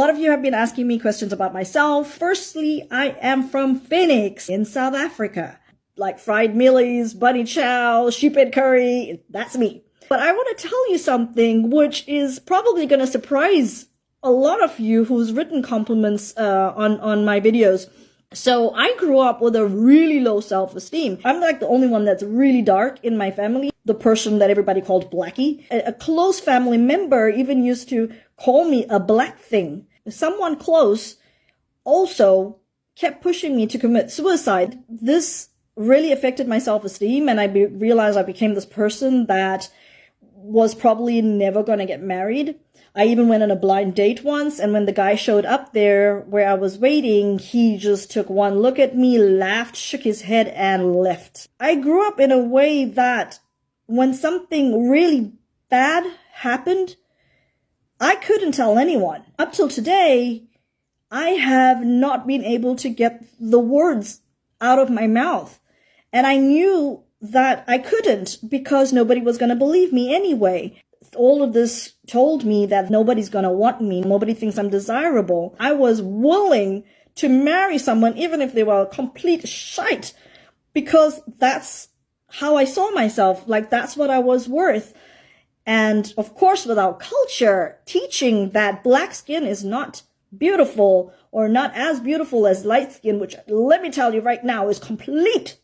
A lot of you have been asking me questions about myself. Firstly, I am from Phoenix in South Africa. Like fried mealies, bunny chow, sheephead curry, that's me. But I want to tell you something which is probably going to surprise a lot of you who's written compliments on my videos. So I grew up with a really low self-esteem. I'm like the only one that's really dark in my family. The person that everybody called Blackie. A close family member even used to call me a black thing. Someone close also kept pushing me to commit suicide. This really affected my self-esteem, and I realized I became this person that was probably never going to get married. I even went on a blind date once, and when the guy showed up there where I was waiting, he just took one look at me, laughed, shook his head, and left. I grew up in a way that when something really bad happened, I couldn't tell anyone. Up till today, I have not been able to get the words out of my mouth. And I knew that I couldn't because nobody was going to believe me anyway. All of this told me that nobody's going to want me. Nobody thinks I'm desirable. I was willing to marry someone even if they were a complete shite because that's how I saw myself. Like, that's what I was worth. And of course, with our culture teaching that black skin is not beautiful or not as beautiful as light skin, which let me tell you right now is complete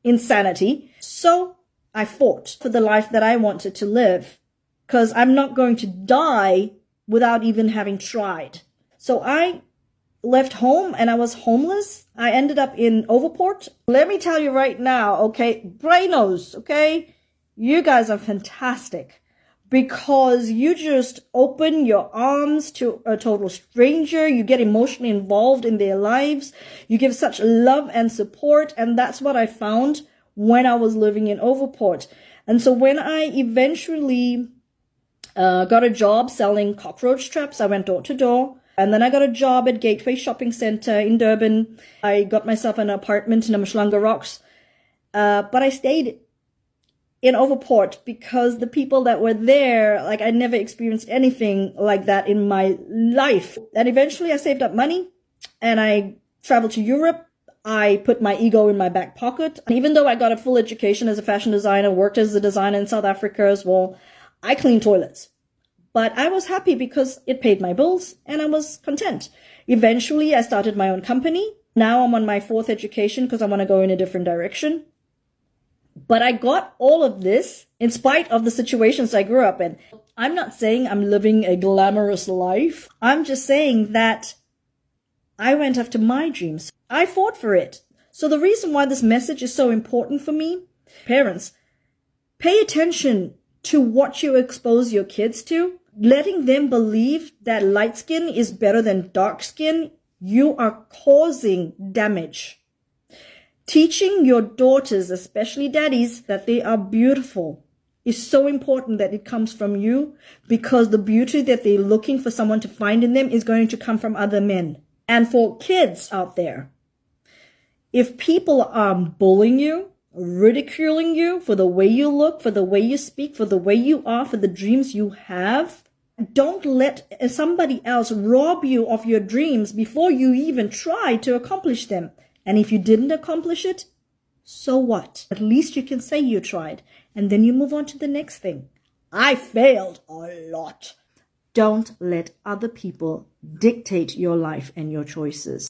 insanity. So I fought for the life that I wanted to live because I'm not going to die without even having tried. So I left home and I was homeless. I ended up in Overport. Let me tell you right now, okay, Brainos, okay, you guys are fantastic because you just open your arms to a total stranger. You get emotionally involved in their lives. You give such love and support. And that's what I found when I was living in Overport. And so when I eventually got a job selling cockroach traps, I went door to door. And then I got a job at Gateway Shopping Center in Durban. I got myself an apartment in Umhlanga Rocks. But I stayed in Overport because the people that were there, like, I never experienced anything like that in my life. And eventually I saved up money and I traveled to Europe. I put my ego in my back pocket. And even though I got a full education as a fashion designer, worked as a designer in South Africa as well, I cleaned toilets. But I was happy because it paid my bills and I was content. Eventually I started my own company. Now I'm on my 4th education because I want to go in a different direction. But I got all of this in spite of the situations I grew up in. I'm not saying I'm living a glamorous life. I'm just saying that I went after my dreams. I fought for it. So the reason why this message is so important for me, parents, pay attention to what you expose your kids to. Letting them believe that light skin is better than dark skin, you are causing damage. Teaching your daughters, especially daddies, that they are beautiful is so important that it comes from you because the beauty that they're looking for someone to find in them is going to come from other men. And for kids out there, if people are bullying you, ridiculing you for the way you look, for the way you speak, for the way you are, for the dreams you have, don't let somebody else rob you of your dreams before you even try to accomplish them. And if you didn't accomplish it, so what? At least you can say you tried. And then you move on to the next thing. I failed a lot. Don't let other people dictate your life and your choices.